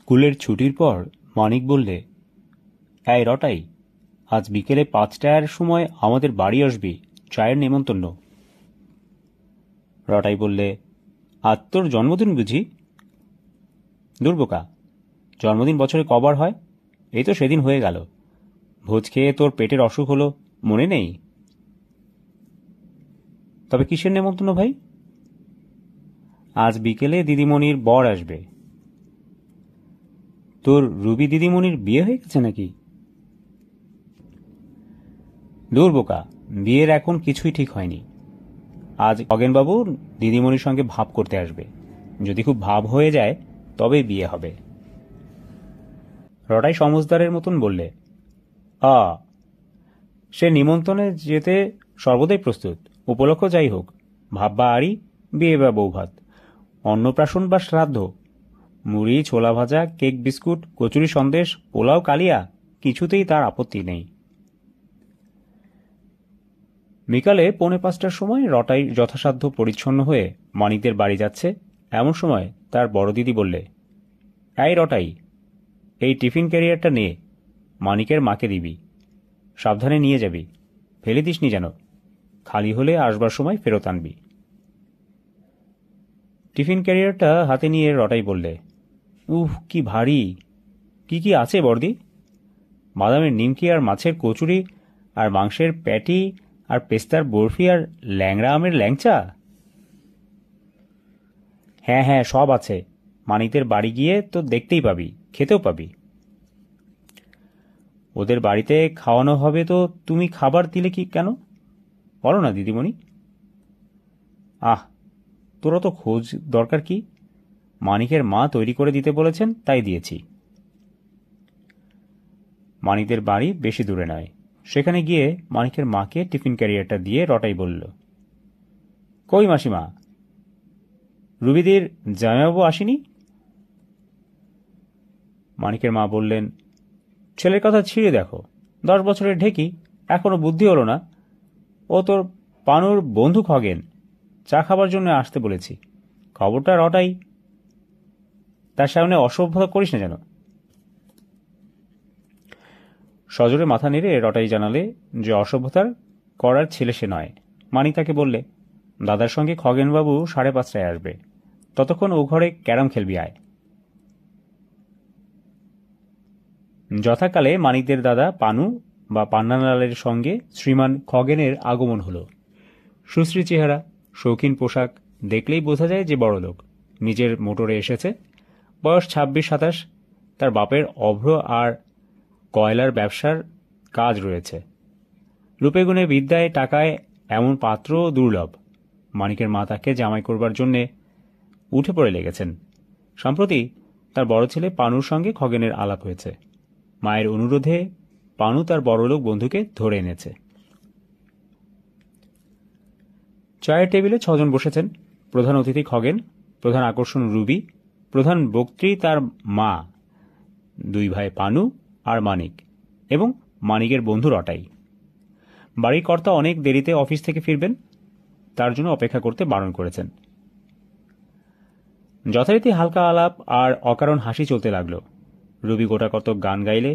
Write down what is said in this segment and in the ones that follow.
স্কুলের ছুটির পর মানিক বললে, এই রটাই, আজ বিকেলে 5টার সময় আমাদের বাড়ি আসবি, চায়ের নেমন্তন্ন। রটাই বললে, আজ তোর জন্মদিন বুঝি? দুর্বোকা, জন্মদিন বছরে কবার হয়? এই তো সেদিন হয়ে গেল। ভোজ খেয়ে তোর পেটের অসুখ হলো, মনে নেই? তবে কিসের নেমন্তন্ন ভাই? আজ বিকেলে দিদিমণির বর আসবে। তোর রুবি দিদিমণির বিয়ে হয়ে গেছে নাকি? দূর বোকা, বিয়ের এখন কিছুই ঠিক হয়নি। আজ খগেনবাবু দিদিমণির সঙ্গে ভাব করতে আসবে। যদি খুব ভাব হয়ে যায় তবে বিয়ে হবে। রটাই সমজদারের মতন বললে, সে নিমন্ত্রণে যেতে সর্বদাই প্রস্তুত। উপলক্ষ যাই হোক, ভাব বা আড়ি, বিয়ে বা বৌভাত, অন্নপ্রাশন বা শ্রাদ্ধ, মুড়ি, ছোলা ভাজা, কেক, বিস্কুট, কচুরি, সন্দেশ, পোলাও, কালিয়া, কিছুতেই তার আপত্তি নেই। বিকালে 4:45টার সময় রটাই যথাসাধ্য পরিচ্ছন্ন হয়ে মানিকদের বাড়ি যাচ্ছে। এমন সময় তার বড় দিদি বললে, এই রটাই, এই টিফিন ক্যারিয়ারটা নে, মানিকের মাকে দিবি। সাবধানে নিয়ে যাবি, ফেলে দিসনি যেন। খালি হলে আসবার সময় ফেরত আনবি। টিফিন ক্যারিয়ারটা হাতে নিয়ে রটাই বললে, উহ, কি ভারী! কি কি আছে বর্দি? বাদামের নিমকি আর মাছের কচুরি আর মাংসের প্যাটি আর পেস্তার বরফি আর ল্যাংড়া আমের ল্যাংচা। হ্যাঁ হ্যাঁ, সব আছে। মানিকদের বাড়ি গিয়ে তো দেখতেই পাবি, খেতেও পাবি। ওদের বাড়িতে খাওয়ানো হবে তো তুমি খাবার দিলে কি কেন? বলো না দিদিমণি। আহ, তোরা তো খোঁজ দরকার কি? মানিকের মা তৈরি করে দিতে বলেছেন, তাই দিয়েছি। মানিকদের বাড়ি বেশি দূরে নয়। সেখানে গিয়ে মানিকের মাকে টিফিন ক্যারিয়ারটা দিয়ে রটাই বলল, কই মাসিমা, রুবিদির জামাইবাবু আসেনি? মানিকের মা বললেন, ছেলের কথা ছিঁড়ে দেখো, 10 বছরের ঢেকি, এখনো বুদ্ধি হলো না। ও তোর পানুর বন্ধু খগেন, চা খাবার জন্য আসতে বলেছি। খবরটা রটাই, তার সামনে অসভ্যতা করিস না যেন। সজোরে মাথা নেড়ে রটাই জানালে যে অসভ্যতার করার ছেলে সে নয়। মানিক তাকে বললে, দাদার সঙ্গে খগেনবাবু 5:30টায় আসবে, ততক্ষণ ও ঘরে ক্যারাম খেলবি আয়। যথাকালে মানিকদের দাদা পানু বা পান্নালালের সঙ্গে শ্রীমান খগেনের আগমন হল। সুশ্রী চেহারা, শৌখিন পোশাক, দেখলেই বোঝা যায় যে বড় লোক। নিজের মোটরে এসেছে। বয়স 26-27। তার বাপের অভ্র আর কয়লার ব্যবসার কাজ রয়েছে। রূপে গুণে বিদ্যায় টাকায় এমন পাত্র দুর্লভ। মানিকের মা তাকে জামাই করবার জন্যে উঠে পড়ে লেগেছেন। সম্প্রতি তার বড় ছেলে পানুর সঙ্গে খগেনের আলাপ হয়েছে। মায়ের অনুরোধে পানু তার বড়লোক বন্ধুকে ধরে এনেছে। চায়ের টেবিলে 6 জন বসেছেন। প্রধান অতিথি খগেন, প্রধান আকর্ষণ রুবি, প্রধান বক্ত্রী তার মা, 2 ভাই পানু আর মানিক, এবং মানিকের বন্ধু রটাই। বাড়ির কর্তা অনেক দেরিতে অফিস থেকে ফিরবেন, তার জন্য অপেক্ষা করতে বারণ করেছেন। যথারীতি হালকা আলাপ আর অকারণ হাসি চলতে লাগল। রুবি গোটা কত গান গাইলে।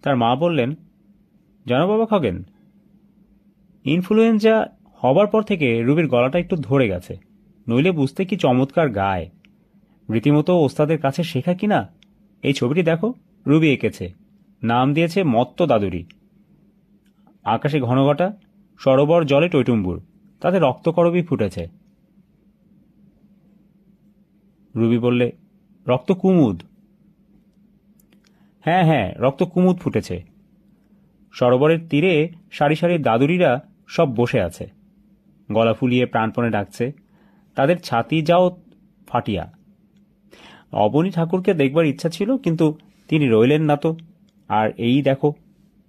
তার মা বললেন, জানো বাবা খগেন, ইনফ্লুয়েঞ্জা হবার পর থেকে রুবির গলাটা একটু ধরে গেছে, নইলে বুঝতে কি চমৎকার গায়। রীতিমতো ওস্তাদের কাছে শেখা কিনা। এই ছবিটি দেখো, রুবি এঁকেছে, নাম দিয়েছে মত্ত দাদুরি। আকাশে ঘনঘটা, সরোবর জলে টইটুম্বুর, তাতে রক্তকরবী ফুটেছে। রুবি বললে, রক্ত কুমুদ। হ্যাঁ হ্যাঁ, রক্ত কুমুদ ফুটেছে। সরোবরের তীরে সারি সারি দাদুরিরা সব বসে আছে, গলা ফুলিয়ে প্রাণপণে ডাকছে। তাদের ছাতি যাও ফাটিয়া। অবনী ঠাকুরকে দেখবার ইচ্ছা ছিল, কিন্তু তিনি রইলেন না তো। আর এই দেখো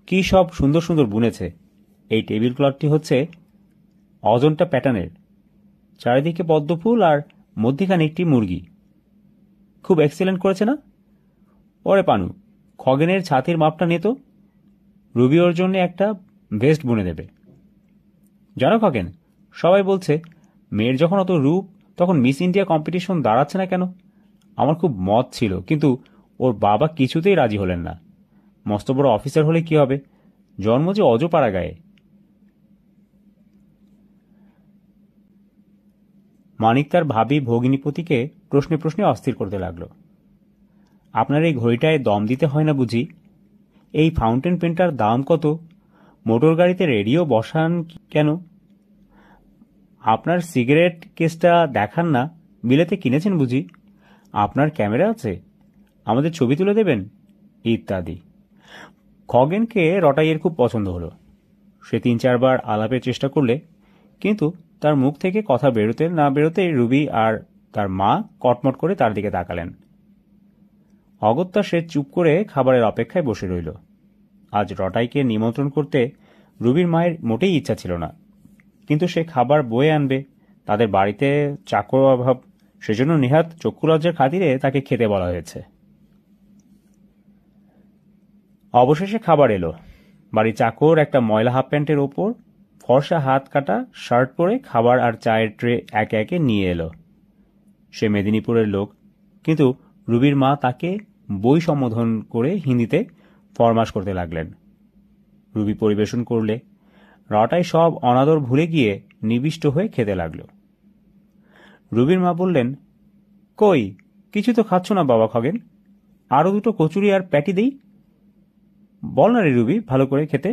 কি সব সুন্দর সুন্দর বুনেছে। এই টেবিল ক্লথটি হচ্ছে অজন্তা প্যাটার্নের, চারিদিকে পদ্মফুল আর মধ্যিখানে একটি মুরগি। খুব এক্সিলেন্ট করেছে না? ওরে পানু, খগেনের ছাতির মাপটা নে তো, রুবি ওর জন্য একটা ভেস্ট বুনে দেবে। জানো খগেন, সবাই বলছে মেয়ের যখন অত রূপ তখন মিস ইন্ডিয়া কম্পিটিশন দাঁড়াচ্ছে না কেন? আমার খুব মত ছিল, কিন্তু ওর বাবা কিছুতেই রাজি হলেন না। মস্ত বড় অফিসার হলে কি হবে, জন্ম যে অজপাড়া গায়ে। মানিক তার ভাবি ভগিনীপতিকে প্রশ্নে প্রশ্নে অস্থির করতে লাগল। আপনার এই ঘড়িটায় দম দিতে হয় না বুঝি? এই ফাউন্টেন পেনটার দাম কত? মোটর গাড়িতে রেডিও বসান কেন? আপনার সিগারেট কেসটা দেখান না, বিলেতে কিনেছেন বুঝি? আপনার ক্যামেরা আছে, আমাদের ছবি তুলে দেবেন, ইত্যাদি। খগেনকে রটাইয়ের খুব পছন্দ হলো। সে 3-4 বার আলাপের চেষ্টা করলে, কিন্তু তার মুখ থেকে কথা বেরোতে না বেরোতে রুবি আর তার মা কটমট করে তার দিকে তাকালেন। অগত্যা সে চুপ করে খাবারের অপেক্ষায় বসে রইল। আজ রটাইকে নিমন্ত্রণ করতে রুবির মায়ের মোটেই ইচ্ছা ছিল না, কিন্তু সে খাবার বয়ে আনবে, তাদের বাড়িতে চাকর অভাব, সেজন্য নেহাত চক্ষুলজ্জার খাতিরে তাকে খেতে বলা হয়েছে। অবশেষে খাবার এলো। বাড়ি চাকর একটা ময়লা হাফ প্যান্টের ওপর ফর্সা হাত কাটা শার্ট পরে খাবার আর চায়ের ট্রে একে একে নিয়ে এলো। সে মেদিনীপুরের লোক, কিন্তু রুবির মা তাকে বই সম্বোধন করে হিন্দিতে ফরমাশ করতে লাগলেন। রুবি পরিবেশন করলে রটাই সব অনাদর ভুলে গিয়ে নিবিষ্ট হয়ে খেতে লাগল। রুবির মা বললেন, কই, কিছু তো খাচ্ছ না বাবা খগেন, আরও 2টো কচুরি আর প্যাটি দেই? বল না রে রুবি, ভালো করে খেতে।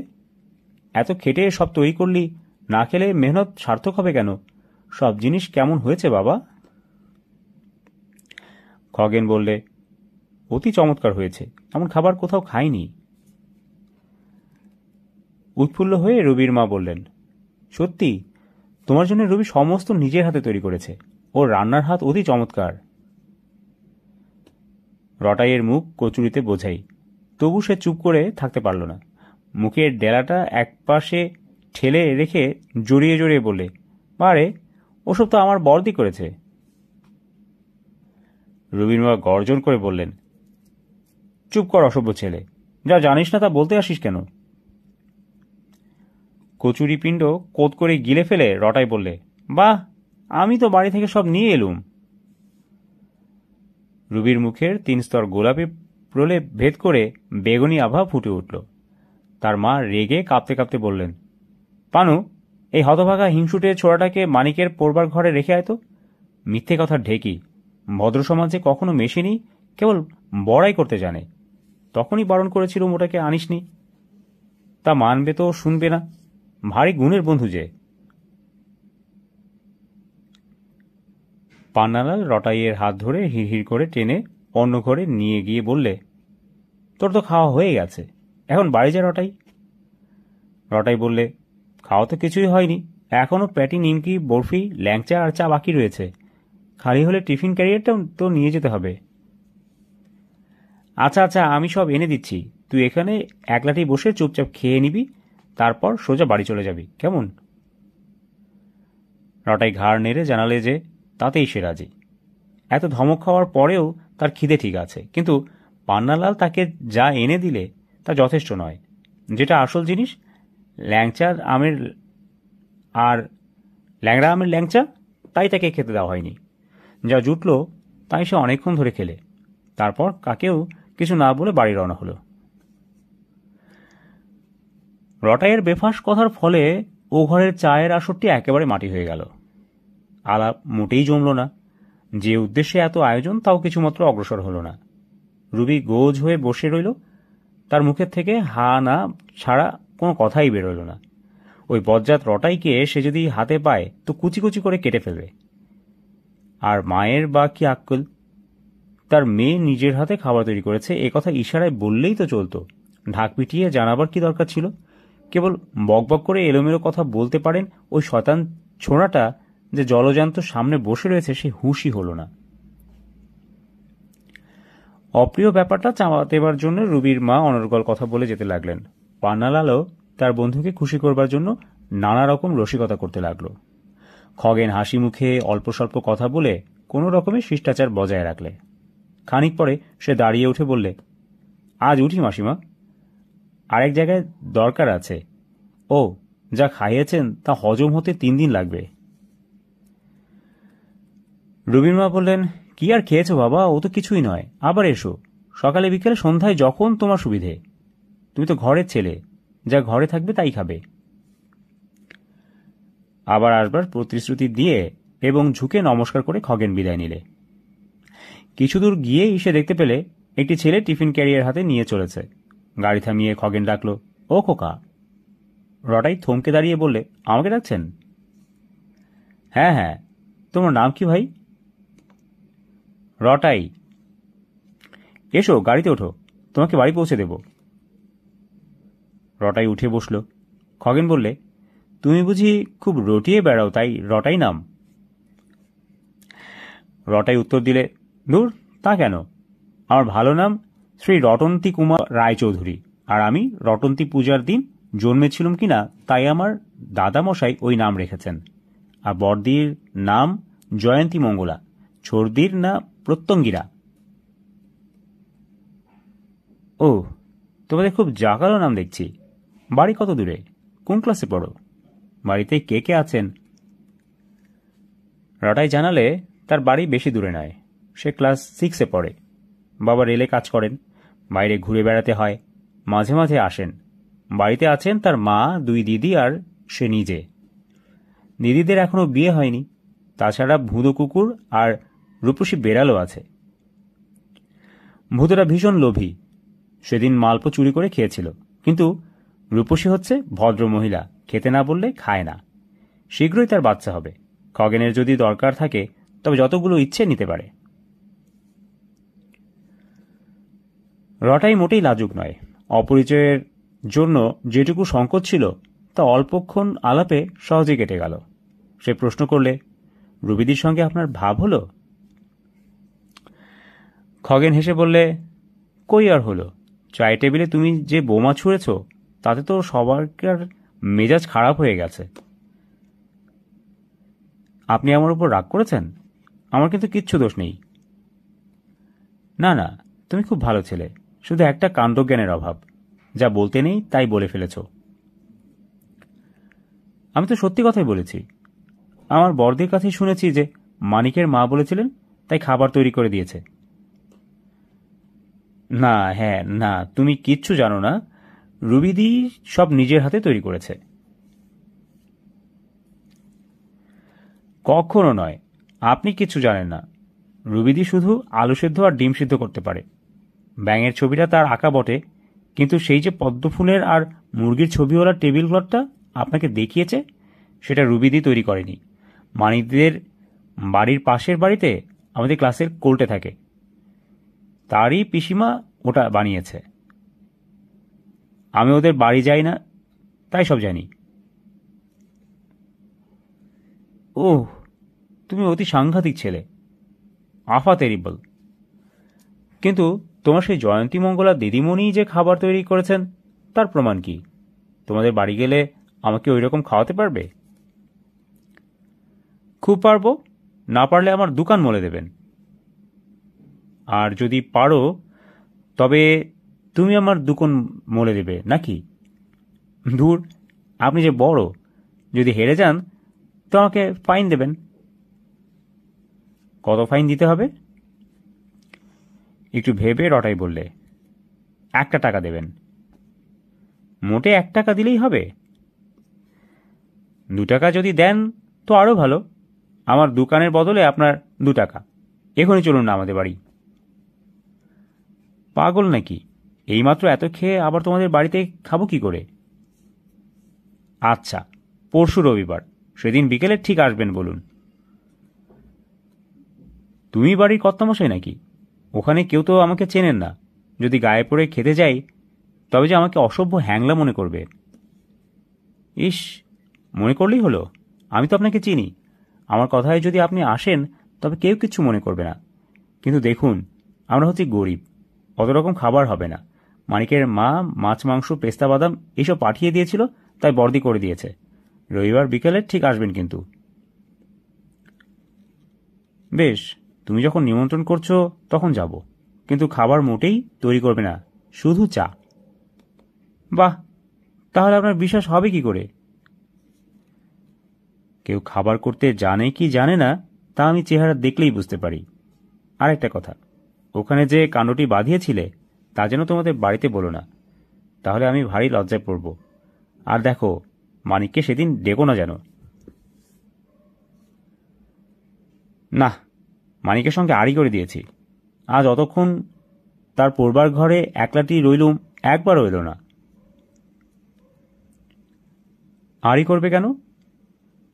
এত খেটে সব তৈরি করলি, না খেলে মেহনত সার্থক হবে কেন? সব জিনিস কেমন হয়েছে বাবা? খগেন বললে, অতি চমৎকার হয়েছে, এমন খাবার কোথাও খাইনি। উৎফুল্ল হয়ে রুবির মা বললেন, সত্যি? তোমার জন্য রুবি সমস্ত নিজের হাতে তৈরি করেছে, ওর রান্নার হাত অতি চমৎকার। রটাইয়ের মুখ কচুরিতে বোঝাই, তবু সে চুপ করে থাকতে পারল না। মুখের ডেলাটা একপাশে ঠেলে রেখে জড়িয়ে জড়িয়ে বললে, বারে, ওসব তো আমার বড়দি করেছে। রুবির মা গর্জন করে বললেন, চুপ কর অসভ্য ছেলে, যা জানিস না তা বলতে আসিস কেন? কচুরি পিণ্ড কোদ করে গিলে ফেলে রটাই বললে, বাহ, আমি তো বাড়ি থেকে সব নিয়ে এলুম। রুবির মুখের 3 স্তর গোলাপি প্রলেপ ভেদ করে বেগুনি আভা ফুটে উঠল। তার মা রেগে কাঁপতে কাঁপতে বললেন, পানু, এই হতভাগা হিংসুটে ছোড়াটাকে মানিকের পড়বার ঘরে রেখে আয় তো। মিথ্যে কথা ঢেকি, ভদ্র সমাজে কখনো মেশেনি, কেবল বড়াই করতে জানে। তখনই বারণ করেছিলুম ওটাকে আনিসনি। তা মানবে তো শুনবে না, ভারী গুণের বন্ধু যে। পান্নালাল রটাইয়ের হাত ধরে হিড়হিড় করে টেনে অন্য ঘরে নিয়ে গিয়ে বললে, তোর তো খাওয়া হয়ে গেছে, এখন বাড়ি যা রটাই। রটাই বললে, খাওয়া তো কিছুই হয়নি, এখনও প্যাটি, নিমকি, বরফি, ল্যাংচা আর চা বাকি রয়েছে। খালি হলে টিফিন ক্যারিয়ারটা তো নিয়ে যেতে হবে। আচ্ছা আচ্ছা, আমি সব এনে দিচ্ছি, তুই এখানে একলাটি বসে চুপচাপ খেয়ে নিবি, তারপর সোজা বাড়ি চলে যাবি, কেমন? রটাই ঘাড় নেড়ে জানালে যে তাতেই সে রাজি। এত ধমক খাওয়ার পরেও তার খিদে ঠিক আছে, কিন্তু পান্নালাল তাকে যা এনে দিলে তা যথেষ্ট নয়। যেটা আসল জিনিস, ল্যাংচা আমের আর ল্যাংড়া আমের ল্যাংচা, তাই তাকে খেতে দেওয়া হয়নি। যা জুটল তাই সে অনেকক্ষণ ধরে খেলে, তারপর কাকেও কিছু না বলে বাড়ি রওনা হলো। রটাইয়ের বেফাঁস কথার ফলে ও ঘরের চায়ের আসরটি একেবারে মাটি হয়ে গেল। আলাপ মোটেই জমল না। যে উদ্দেশ্যে এত আয়োজন তাও কিছুমাত্র অগ্রসর হল না। রুবি গোজ হয়ে বসে রইল, তার মুখের থেকে হা না ছাড়া কোনো কথাই বেরোল না। ওই বজ্জাত রটাইকে সে যদি হাতে পায় তো কুচি কুচি করে কেটে ফেলবে। আর মায়ের বা কি আক্কেল, তার মেয়ে নিজের হাতে খাবার তৈরি করেছে এ কথা ইশারায় বললেই তো চলতো, ঢাক পিটিয়ে জানাবার কি দরকার ছিল? কেবল বকবক করে এলোমেলো কথা বলতে পারেন ওই শয়তান ছোঁড়াটা যে জলজান্ত সামনে বসে রয়েছে সে হুঁশই হল না। অপ্রিয় ব্যাপারটা চাপা দেবার জন্য রুবির মা অনর্গল কথা বলে যেতে লাগলেন। পান্নালালও তার বন্ধুকে খুশি করবার জন্য নানা রকম রসিকতা করতে লাগলো। খগেন হাসি মুখে অল্প স্বল্প কথা বলে কোনো রকমের শিষ্টাচার বজায় রাখলে। খানিক পরে সে দাঁড়িয়ে উঠে বললে, আজ উঠি মাসিমা, আরেক জায়গায় দরকার আছে। ও, যা খাইয়েছেন তা হজম হতে 3 দিন লাগবে। রুবির মা বললেন, কি আর খেয়েছো বাবা, ও তো কিছুই নয়, আবার এসো, সকালে বিকেলে সন্ধ্যায় যখন তোমার সুবিধে। তুমি তো ঘরের ছেলে, যা ঘরে থাকবে তাই খাবে। আবার আসবার প্রতিশ্রুতি দিয়ে এবং ঝুঁকে নমস্কার করে খগেন বিদায় নিলে। কিছু দূর গিয়েই সে দেখতে পেলে একটি ছেলে টিফিন ক্যারিয়ার হাতে নিয়ে চলেছে। গাড়ি থামিয়ে খগেন ডাকল, ও খোকা। রটাই থমকে দাঁড়িয়ে বললে, আমাকে ডাকছেন? হ্যাঁ হ্যাঁ, তোমার নাম কি ভাই? রটাই। এসো, গাড়িতে ওঠো, তোমাকে বাড়ি পৌঁছে দেব। রটাই উঠে বসল। খগেন বললে, তুমি বুঝি খুব রটিয়ে বেড়াও, তাই রটাই নাম? রটাই উত্তর দিলে, দূর, তা কেন, আমার ভালো নাম শ্রী রটন্তী কুমার রায়চৌধুরী, আর আমি রটন্তী পূজার দিন জন্মেছিলাম কিনা তাই আমার দাদামশাই ওই নাম রেখেছেন। আর বড়দির নাম জয়ন্তী মঙ্গলা, ছোড়দির না প্রত্যঙ্গিরা। ও, তোমাদের খুব জাগালো নাম দেখছি। বাড়ি কত দূরে? কোন ক্লাসে পড়ো? বাড়িতে কে কে আছেন? রটাই জানালে তার বাড়ি বেশি দূরে নয়, সে ক্লাস 6-এ পড়ে। বাবা রেলে কাজ করেন, বাইরে ঘুরে বেড়াতে হয়, মাঝে মাঝে আসেন। বাড়িতে আছেন তার মা, 2 দিদি আর সে নিজে। দিদিদের এখনো বিয়ে হয়নি। তাছাড়া ভুঁদো কুকুর আর রূপসী বেড়ালও আছে। ভূতরা ভীষণ লোভী, সেদিন মালপো চুরি করে খেয়েছিল। কিন্তু রূপসী হচ্ছে ভদ্র মহিলা, খেতে না বললে খায় না। শীঘ্রই তার বাচ্চা হবে। খগেনের যদি দরকার থাকে তবে যতগুলো ইচ্ছে নিতে পারে। রটাই মোটেই লাজুক নয়। অপরিচয়ের জন্য যেটুকু সংকোচ ছিল তা অল্পক্ষণ আলাপে সহজে কেটে গেল। সে প্রশ্ন করলে, রুবিদির সঙ্গে আপনার ভাব হলো? খগেন হেসে বললে, কই আর হলো, চায়ের টেবিলে তুমি যে বোমা ছুঁড়েছ তাতে তো সবার মেজাজ খারাপ হয়ে গেছে। আপনি আমার উপর রাগ করেছেন? আমার কিন্তু কিচ্ছু দোষ নেই। না না, তুমি খুব ভালো ছেলে, শুধু একটা কাণ্ডজ্ঞানের অভাব, যা বলতে নেই তাই বলে ফেলেছ। আমি তো সত্যি কথাই বলেছি। আমার বড়দের কাছেই শুনেছি যে মানিকের মা বলেছিলেন, তাই খাবার তৈরি করে দিয়েছে। না, হ্যাঁ না, তুমি কিচ্ছু জানো না। রুবিদি সব নিজের হাতে তৈরি করেছে। কখনো নয়, আপনি কিচ্ছু জানেন না। রুবিদি শুধু আলু সেদ্ধ আর ডিম সিদ্ধ করতে পারে। ব্যাঙের ছবিটা তার আঁকা বটে, কিন্তু সেই যে পদ্মফুলের আর মুরগির ছবিওয়ালা টেবিল ক্লথটা আপনাকে দেখিয়েছে, সেটা রুবিদি তৈরি করেনি। মানিকদের বাড়ির পাশের বাড়িতে আমাদের ক্লাসের কোর্টে থাকে, তারই পিসিমা ওটা বানিয়েছে। আমি ওদের বাড়ি যাই না, তাই সব জানি। ওহ, তুমি অতি সাংঘাতিক ছেলে, আফা টেরিবল। কিন্তু তোমার সেই জয়ন্তী মঙ্গলা দিদিমণি যে খাবার তৈরি করেছেন তার প্রমাণ কি? তোমাদের বাড়ি গেলে আমাকে ওই রকম খাওয়াতে পারবে? খুব পারবো, না পারলে আমার দোকান মলে দেবেন। আর যদি পারো তবে তুমি আমার দোকান মলে দেবে নাকি? দূর, আপনি যে বড়, যদি হেরে যান তো আমাকে ফাইন দেবেন। কত ফাইন দিতে হবে? একটু ভেবে রটাই বললে, 1 টাকা দেবেন। মোটে 1 টাকা দিলেই হবে? 2 টাকা যদি দেন তো আরও ভালো। আমার দোকানের বদলে আপনার 2 টাকা। এখনই চলুন না আমাদের বাড়ি। পাগল নাকি? এইমাত্র এত খেয়ে আবার তোমাদের বাড়িতে খাবো কি করে? আচ্ছা, পরশু রবিবার, সেদিন বিকেলে ঠিক আসবেন বলুন। তুমি বাড়ির কর্তামশাই নাকি? ওখানে কেউ তো আমাকে চেনেন না। যদি গায়ে পড়ে খেতে যাই তবে যে আমাকে অসভ্য হ্যাংলা মনে করবে। ইস, মনে করলেই হলো, আমি তো আপনাকে চিনি। আমার কথায় যদি আপনি আসেন তবে কেউ কিচ্ছু মনে করবে না। কিন্তু দেখুন, আমরা হচ্ছি গরিব, অত রকম খাবার হবে না। মানিকের মা মাছ, মাংস, পেস্তা বাদাম এসব পাঠিয়ে দিয়েছিল, তাই বর্দি করে দিয়েছে। রবিবার বিকেলে ঠিক আসবেন কিন্তু। বেশ, তুমি যখন নিমন্ত্রণ করছো তখন যাব, কিন্তু খাবার মোটেই তৈরি করবে না, শুধু চা। বাহ, তাহলে আপনার বিশ্বাস হবে কি করে? কেউ খাবার করতে জানে কি জানে না তা আমি চেহারা দেখলেই বুঝতে পারি। আর একটা কথা, ওখানে যে কাণ্ডটি বাঁধিয়েছিলে তা যেন তোমাদের বাড়িতে বলো না, তাহলে আমি ভারী লজ্জায় পড়ব। আর দেখো, মানিককে সেদিন ডেকো না যেন। না, মানিকের সঙ্গে আড়ি করে দিয়েছি। আজ অতক্ষণ তার পড়বার ঘরে একলাটি রইলুম, একবারও এলো না। আড়ি করবে কেন?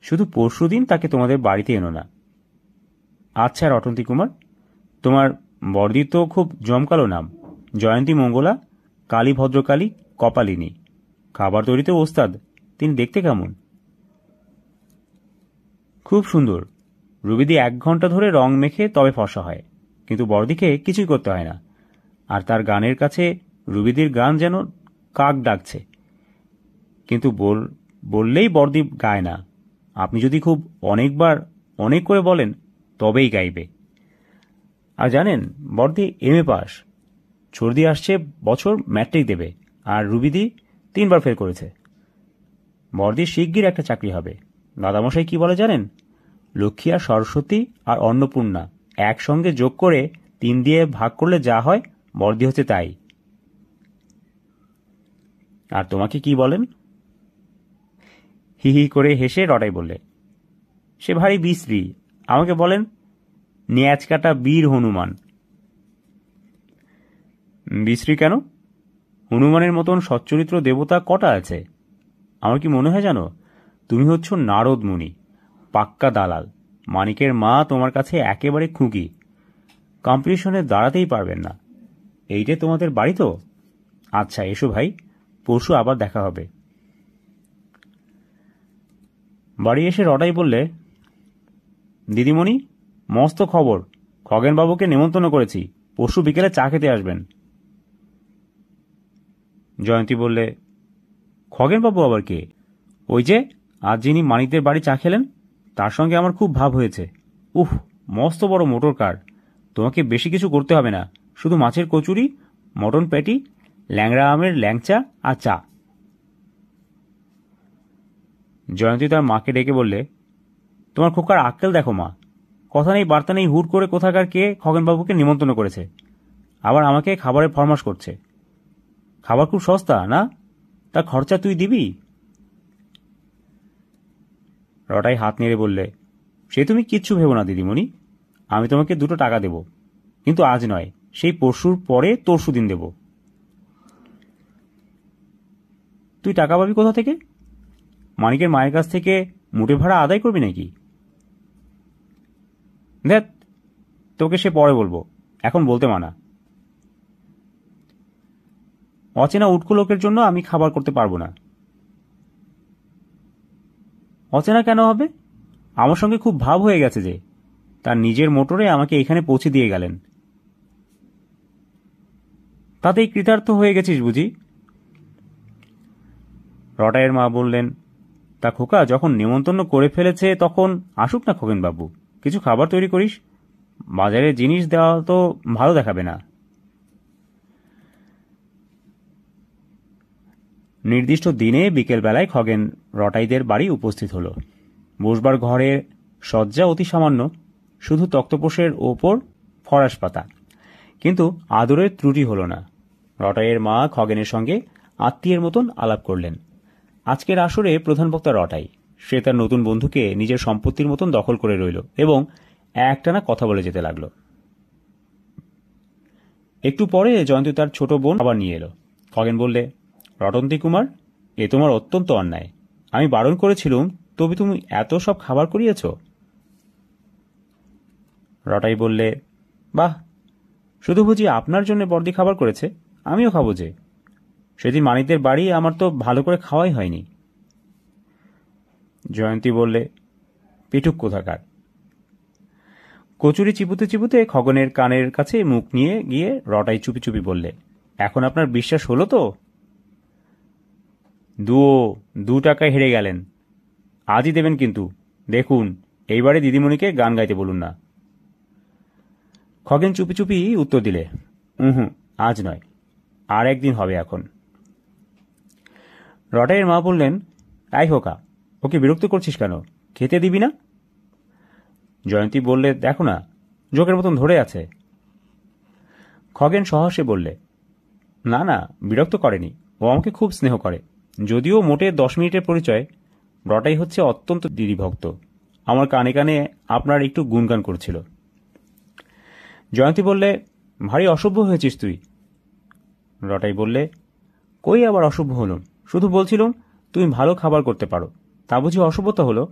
শুধু পরশুদিন তাকে তোমাদের বাড়িতে এনো না। আচ্ছা রটন্তী কুমার, তোমার বর্দির তো খুব জমকালো নাম, জয়ন্তী মঙ্গলা, কালী ভদ্রকালী, কপালিনী। খাবার তৈরিতেও ওস্তাদ। তিনি দেখতে কেমন? খুব সুন্দর। রুবিদি 1 ঘন্টা ধরে রং মেখে তবে ফর্সা হয়, কিন্তু বর্দিকে কিছুই করতে হয় না। আর তার গানের কাছে রুবিদির গান যেন কাক ডাকছে, কিন্তু বললেই বর্দি গায় না। আপনি যদি খুব অনেকবার অনেক করে বলেন তবেই গাইবে। আর জানেন, বর্দি MA পাস, সর্দি আসছে বছর ম্যাট্রিক দেবে, আর রুবিদি 3 বার ফেল করেছে। বর্দির শিগগির একটা চাকরি হবে। দাদামশাই কি বলে জানেন? লক্ষ্মী আর সরস্বতী আর অন্নপূর্ণা একসঙ্গে যোগ করে 3 দিয়ে ভাগ করলে যা হয়, বর্দি হচ্ছে তাই। আর তোমাকে কি বলেন? হি হি করে হেসে রটাই বললে, সে ভারী বিশ্রী। আমাকে বলেন ন্যাচকাটা বীর হনুমান। বিশ্রী কেন? হনুমানের মতন সচ্চরিত্র দেবতা কটা আছে? আমার কি মনে হয় জানো, তুমি হচ্ছ নারদ মুনি, পাক্কা দালাল। মানিকের মা তোমার কাছে একেবারে খুঁকি। কম্পিটিশনে দাঁড়াতেই পারবেন না। এইটাই তোমাদের বাড়ি তো? আচ্ছা এসো ভাই, পরশু আবার দেখা হবে। বাড়ি এসে রটাই বললে, দিদিমণি, মস্ত খবর, খগেনবাবুকে নেমন্তন্ন করেছি, পরশু বিকেলে চা খেতে আসবেন। জয়ন্তী বললে, খগেনবাবু আবার কে? ওই যে আজ যিনি মানিকদের বাড়ি চা খেলেন, তার সঙ্গে আমার খুব ভাব হয়েছে। উহ, মস্ত বড় মোটর কার। তোমাকে বেশি কিছু করতে হবে না, শুধু মাছের কচুরি, মটন প্যাটি, ল্যাংড়া আমের ল্যাংচা আর চা। জয়ন্তী তার মাকে ডেকে বললে, তোমার খোকার আক্কেল দেখো মা, কথা নেই বার্তা নেই হুট করে কোথাকার কে খগেনবাবুকে নিমন্ত্রণ করেছে, আবার আমাকে খাবারের ফরমাশ করছে। খাবার খুব সস্তা না? তার খরচা তুই দিবি? রটাই হাত নেড়ে বললে, সে তুমি কিচ্ছু ভেবো না দিদিমণি, আমি তোমাকে 2 টাকা দেব, কিন্তু আজ নয়, সেই পরশুর পরে তরশুদিন দেব। তুই টাকা পাবি কোথা থেকে? মানিকের মায়ের কাছ থেকে মুটে ভাড়া আদায় করবি নাকি? দেখ, তোকে সে পরে বলবো, এখন বলতে মানা। অচেনা উটকো লোকের জন্য আমি খাবার করতে পারবো না। অচেনা কেন হবে? আমার সঙ্গে খুব ভাব হয়ে গেছে যে, তার নিজের মোটরে আমাকে এখানে পৌঁছে দিয়ে গেলেন। তাতেই কৃতার্থ হয়ে গেছিস বুঝি? রটাইয়ের মা বললেন, তা খোকা, যখন নেমন্তন্ন করে ফেলেছে তখন আসুক না খগেনবাবু, কিছু খাবার তৈরি করিস। বাজারে জিনিস দেওয়া তো ভালো দেখাবে না। নির্দিষ্ট দিনে বিকেলবেলায় খগেন রটাইদের বাড়ি উপস্থিত হল। বসবার ঘরের সজ্জা অতি সামান্য, শুধু তক্তপোষের ওপর ফরাস পাতা, কিন্তু আদরের ত্রুটি হল না। রটাইয়ের মা খগেনের সঙ্গে আত্মীয়ের মতন আলাপ করলেন। আজকের আসরে প্রধান বক্তা রটাই। সে তার নতুন বন্ধুকে নিজের সম্পত্তির মতন দখল করে রইল এবং একটানা কথা বলে যেতে লাগল। একটু পরে জয়ন্তী তার ছোট বোন আবার নিয়ে এলো। খগেন বললে, রটন্তী কুমার, এ তোমার অত্যন্ত অন্যায়। আমি বারণ করেছিলুম, তবে তুমি এত সব খাবার করিয়েছ। রটাই বললে, বাহ, শুধু বুঝি আপনার জন্য বর্দি খাবার করেছে? আমিও খাবো যে। সেদিন মানিকদের বাড়ি আমার তো ভালো করে খাওয়াই হয়নি। জয়ন্তী বললে, পেটুক কোথাকার। কচুরি চিপুতে চিপুতে খগনের কানের কাছে মুখ নিয়ে গিয়ে রটাই চুপি চুপি বললে, এখন আপনার বিশ্বাস হলো তো? 2 টাকায় হেরে গেলেন। আজই দেবেন কিন্তু, দেখুন এইবারে দিদিমণিকে গান গাইতে বলুন না। খগেন চুপি চুপি উত্তর দিলে, হুম, আজ নয়, আর একদিন হবে এখন। রটাইয়ের মা বললেন, আই হোকা, ওকে বিরক্ত করছিস কেন? খেতে দিবি না? জয়ন্তী বললে, দেখো না, জোকের মতন ধরে আছে। খগেন সহসে বললে, না না, বিরক্ত করেনি, ও আমাকে খুব স্নেহ করে, যদিও মোটে 10 মিনিটের পরিচয়। রটাই হচ্ছে অত্যন্ত দিদিভক্ত, আমার কানে কানে আপনার একটু গুণগান করছিল। জয়ন্তী বললে, ভারী অসভ্য হয়েছিস তুই। রটাই বললে, কই আবার অসভ্য হলুম, শুধু বলছিলুম তুমি ভালো খাবার করতে পারো, তা বুঝি অসভ্যতা হলো?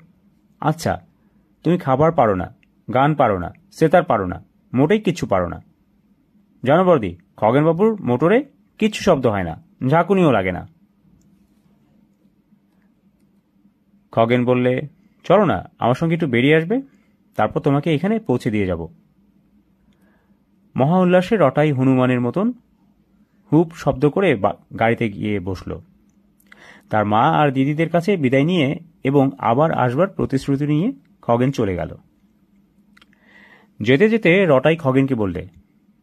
আচ্ছা, তুমি খাবার পারো না, গান পারো না, সেতার পারো না, মোটেই কিচ্ছু পারো না। জানো বর্দি, খগেনবাবুর মোটরে কিচ্ছু শব্দ হয় না, ঝাঁকুনিও লাগে না। খগেন বললে, চলো না, আমার সঙ্গে একটু বেরিয়ে আসবে, তারপর তোমাকে এখানে পৌঁছে দিয়ে যাব। মহা উল্লাসে রটাই হনুমানের মতন হুপ শব্দ করে গাড়িতে গিয়ে বসল। তার মা আর দিদিদের কাছে বিদায় নিয়ে এবং আবার আসবার প্রতিশ্রুতি নিয়ে খগেন চলে গেল। যেতে যেতে রটাই খগেনকে বললে,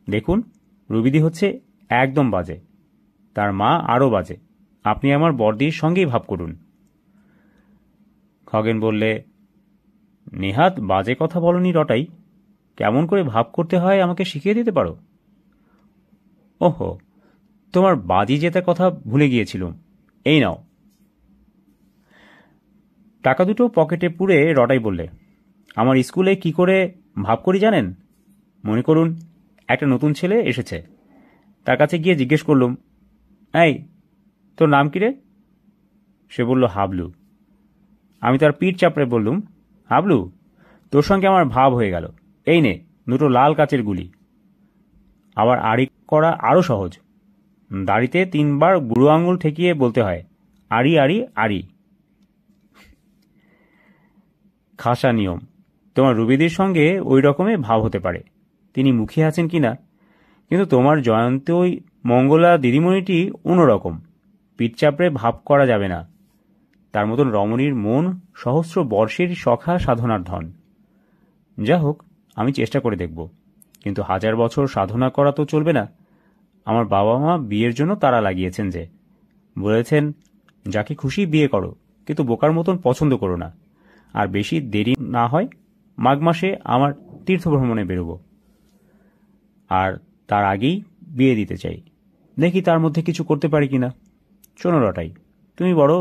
দেখুন, রুবিদি হচ্ছে একদম বাজে, তার মা আরও বাজে, আপনি আমার বর্দির সঙ্গেই ভাব করুন। খগেন বললে, নেহাত বাজে কথা বলনি রটাই, কেমন করে ভাব করতে হয় আমাকে শিখিয়ে দিতে পারো? ওহো, তোমার বাজি জেতার কথা ভুলে গিয়েছিলুম, এই নাও। টাকা দুটো পকেটে পুরে রটাই বললে, আমার স্কুলে কি করে ভাব করি জানেন? মনে করুন একটা নতুন ছেলে এসেছে, তার কাছে গিয়ে জিজ্ঞেস করলুম, এই তোর নাম কি রে? সে বলল, হাবলু। আমি তার পিঠ চাপড়ে বললুম, হাবলু, তোর সঙ্গে আমার ভাব হয়ে গেল, এই নে দুটো লাল কাচের গুলি। আবার আড়ি করা আরও সহজ, দাড়িতে 3 বার বুড়ো আঙুল ঠেকিয়ে বলতে হয়, আড়ি আড়ি আড়ি। খাসা নিয়ম, তোমার রুবিদির সঙ্গে ওই রকমে ভাব হতে পারে, তিনি মুখে আছেন কিনা, কিন্তু তোমার জয়ন্তী ওই মঙ্গলা দিদিমণিটি অন্যরকম, পিঠ চাপড়ে ভাব করা যাবে না, তার মতন রমণীর মন সহস্র বর্ষের সখা সাধনার ধন। যা হোক, আমি চেষ্টা করে দেখব, কিন্তু 1000 বছর সাধনা করা তো চলবে না। আমার বাবা মা বিয়ের জন্য তারা লাগিয়েছেন, যে বলেছেন যাকে খুশি বিয়ে করো, কিন্তু বোকার মতন পছন্দ করো না, আর বেশি দেরি না হয় মাঘ মাসে আমার তীর্থভ্রমণে বেরোব, আর তার আগেই বিয়ে দিতে চাই, দেখি তার মধ্যে কিছু করতে পারি কিনা। শোনো রটাই, তুমি বড়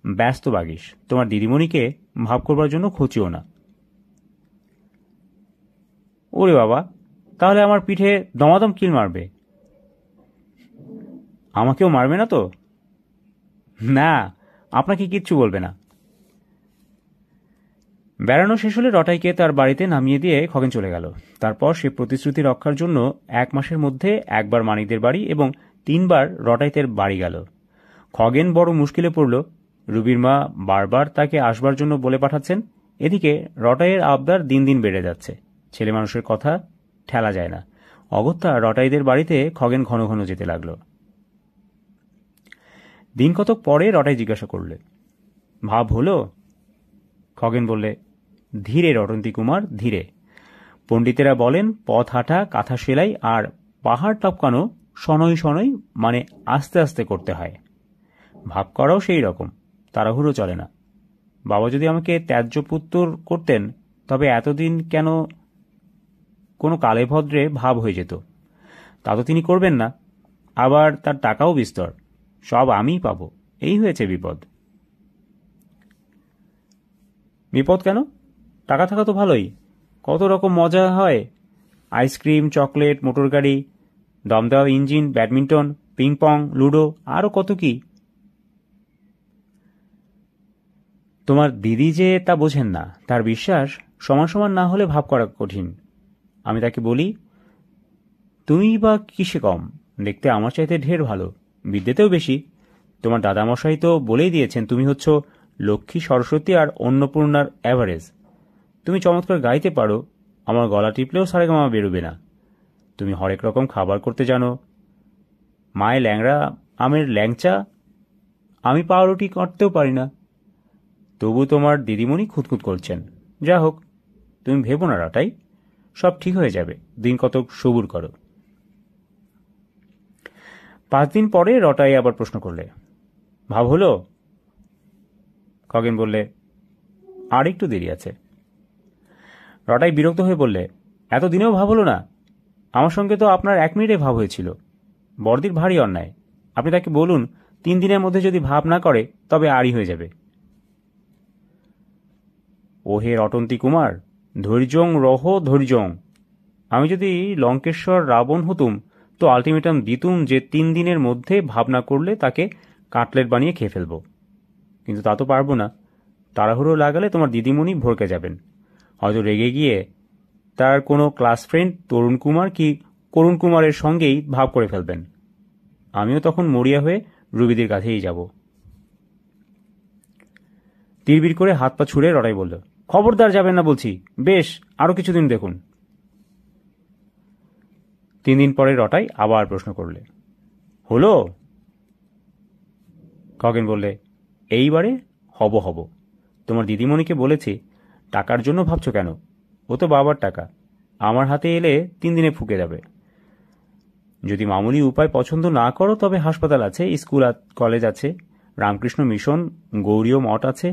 ব্যস্ত বাগিস, তোমার দিদিমণিকে ভাব করবার জন্য খোঁচিও না। ওরে বাবা, তাহলে আমার পিঠে দমাদম কিল মারবে। আমাকেও মারবে না তো? না, আপনাকে কিচ্ছু বলবে না। বেড়ানো শেষ হলে রটাইকে তার বাড়িতে নামিয়ে দিয়ে খগেন চলে গেল। তারপর সে প্রতিশ্রুতি রক্ষার জন্য 1 মাসের মধ্যে 1 বার মানিকদের বাড়ি এবং 3 বার রটাইতের বাড়ি গেল। খগেন বড় মুশকিলে পড়ল, রুবির মা বারবার তাকে আসবার জন্য বলে পাঠাচ্ছেন, এদিকে রটাইয়ের আবদার দিন দিন বেড়ে যাচ্ছে, ছেলে মানুষের কথা ঠেলা যায় না। অগত্যা রটাইদের বাড়িতে খগেন ঘন ঘন যেতে লাগল। দিন কতক পরে রটাই জিজ্ঞাসা করলে, ভাব হলো? খগেন বললে, ধীরে রটন্তী কুমার, ধীরে। পণ্ডিতেরা বলেন পথ হাঁটা, কাঁথা সেলাই আর পাহাড় টপকানো শনৈ শনৈ, মানে আস্তে আস্তে করতে হয়। ভাব করাও সেই রকম, তাড়াহুড়ো চলে না। বাবা যদি আমাকে ত্যায্য পুত্র করতেন, তবে এতদিন কেন কোনো কালে ভদ্রে ভাব হয়ে যেত। তা তো তিনি করবেন না, আবার তার টাকাও বিস্তর, সব আমিই পাব, এই হয়েছে বিপদ। বিপদ কেন? টাকা থাকা তো ভালোই, কত রকম মজা হয়, আইসক্রিম, চকলেট, মোটরগাড়ি, দম দেওয়া engine, badminton, ping pong, ludo, আরও কত কি। তোমার দিদি যে তা বোঝেন না, তার বিশ্বাস সমান সমান না হলে ভাব করা কঠিন। আমি তাকে বলি, তুমি বা কিসে কম, দেখতে আমার চাইতে ঢের ভালো, বিদ্যেতেও বেশি। তোমার দাদামশাই তো বলেই দিয়েছেন তুমি হচ্ছ লক্ষ্মী, সরস্বতী আর অন্নপূর্ণার অ্যাভারেজ। তুমি চমৎকার গাইতে পারো, আমার গলা টিপলেও সারেগামা বেরোবে না। তুমি হরেক রকম খাবার করতে জানো, মায়ে ল্যাংড়া আমের ল্যাংচা, আমি পাউরুটি করতেও পারি না। তবু তোমার দিদিমণি খুঁতখুত করছেন। যা হোক, তুমি ভেবো না রটাই, সব ঠিক হয়ে যাবে, দিন কতক সবুর করো। 5 দিন পরে রটাই আবার প্রশ্ন করলে, ভাব হলো? খগেন বললে, আর একটু দেরি আছে। রটাই বিরক্ত হয়ে বললে, এত দিনেও ভাব হলো না? আমার সঙ্গে তো আপনার 1 মিনিটে ভাব হয়েছিল। বড়দির ভারী অন্যায়। আপনি তাকে বলুন 3 দিনের মধ্যে যদি ভাব না করে তবে আড়ি হয়ে যাবে। ওহে রটন্তী কুমার, ধৈর্যং রহ ধৈর্যং। আমি যদি লঙ্কেশ্বর রাবণ হতুম তো আলটিমেটাম দিতুম যে 3 দিনের মধ্যে ভাবনা করলে তাকে কাটলেট বানিয়ে খেয়ে ফেলব। কিন্তু তা তো পারবো না। তাড়াহুড়ো লাগালে তোমার দিদিমণি ভরকে যাবেন, হয়তো রেগে গিয়ে তার কোনো ক্লাস ফ্রেন্ড তরুণ কুমার কি করুণ কুমারের সঙ্গেই ভাব করে ফেলবেন। আমিও তখন মরিয়া হয়ে রুবিদির কাছেই যাব। তিরবির করে হাত পা ছুঁড়ে রটাই বলল, খবরদার যাবেন না বলছি। বেশ, আরো কিছুদিন দেখুন। 3 দিন পরে রটাই আবার প্রশ্ন করলে, হলো? খগেন বললে, এইবারে হব। তোমার দিদিমণিকে বলেছি, টাকার জন্য ভাবছো কেন? ও তো বাবার টাকা। আমার হাতে এলে 3 দিনে ফুকে যাবে। যদি মামুলি উপায় পছন্দ না করো তবে হাসপাতাল আছে, স্কুল কলেজ আছে, রামকৃষ্ণ মিশন, গৌরীয় মঠ আছে,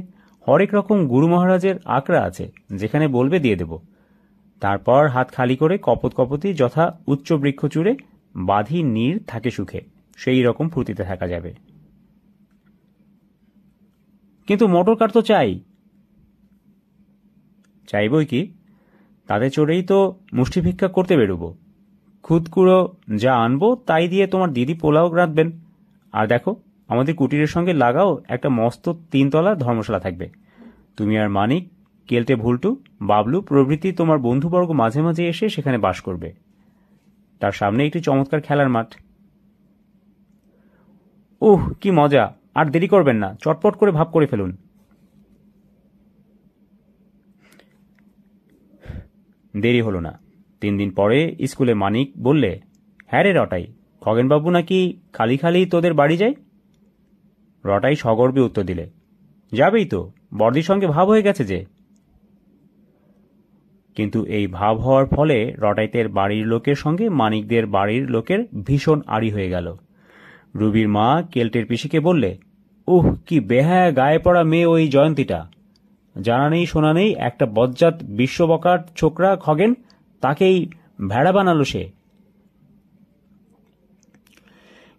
হরেক রকম গুরু মহারাজের আকড়া আছে, যেখানে বলবে দিয়ে দেব। তারপর হাত খালি করে কপত কপতি যথা উচ্চ বৃক্ষ চূড়ে বাঁধি নীর থাকে সুখে, সেই রকম ফুর্তিতে থাকা যাবে। কিন্তু মোটর কার তো চাইবই কি, তাতে চড়েই তো মুষ্টি ভিক্ষা করতে বেরোবো। খুদকুড়ো যা আনবো তাই দিয়ে তোমার দিদি পোলাও রাঁধবেন। আর দেখো, আমাদের কুটিরের সঙ্গে লাগাও একটা মস্ত 3 তলা ধর্মশালা থাকবে। তুমি আর মানিক, কেলটে ভুলটু, বাবলু প্রভৃতি তোমার বন্ধুবর্গ মাঝে মাঝে এসে সেখানে বাস করবে। তার সামনে একটি চমৎকার খেলার মাঠ। কি মজা! আর দেরি করবেন না, চটপট করে ভাব করে ফেলুন। দেরি হলো না। 3 দিন পরে স্কুলে মানিক বললে, হ্যাঁ রে রটাই, খগেনবাবু নাকি খালি খালি তোদের বাড়ি যায়? রটাই সগর্বে উত্তর দিলে, যাবেই তো, বড়দির সঙ্গে ভাব হয়ে গেছে যে। কিন্তু এই ভাব হওয়ার ফলে রটাইতের বাড়ির লোকের সঙ্গে মানিকদের বাড়ির লোকের ভীষণ আড়ি হয়ে গেল। রুবির মা কেলটের পিসিকে বললে, কি বেহায়া গায়ে পড়া মেয়ে ওই জয়ন্তীটা। জানা নেই শোনা নেই একটা বজ্জাত বিশ্ববকার ছোকরা খগেন, তাকেই ভেড়া বানালো সে।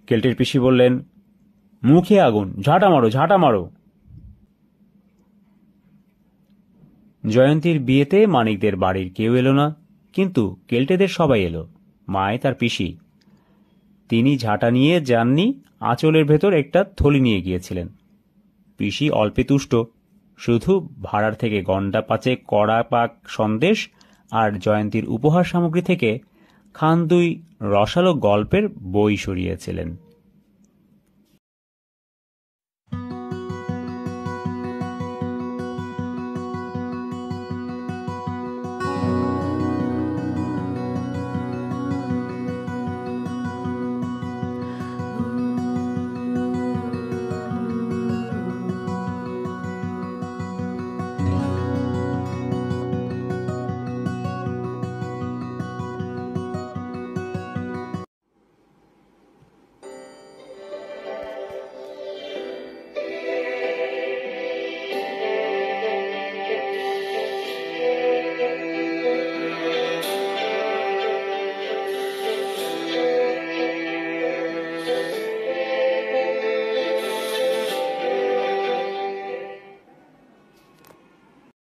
কেলটের পিসি বললেন, মুখে আগুন, ঝাঁটা মারো। জয়ন্তীর বিয়েতে মানিকদের বাড়ির কেউ এলো না, কিন্তু কেলটেদের সবাই এলো। মায় তার পিসি, তিনি ঝাঁটা নিয়ে যাননি, আঁচলের ভেতর একটা থলি নিয়ে গিয়েছিলেন। পিসি অল্পে তুষ্ট, শুধু ভাড়ার থেকে গন্ডা 5 কড়া পাক সন্দেশ আর জয়ন্তীর উপহার সামগ্রী থেকে খান 2 রসালো গল্পের বই সরিয়েছিলেন।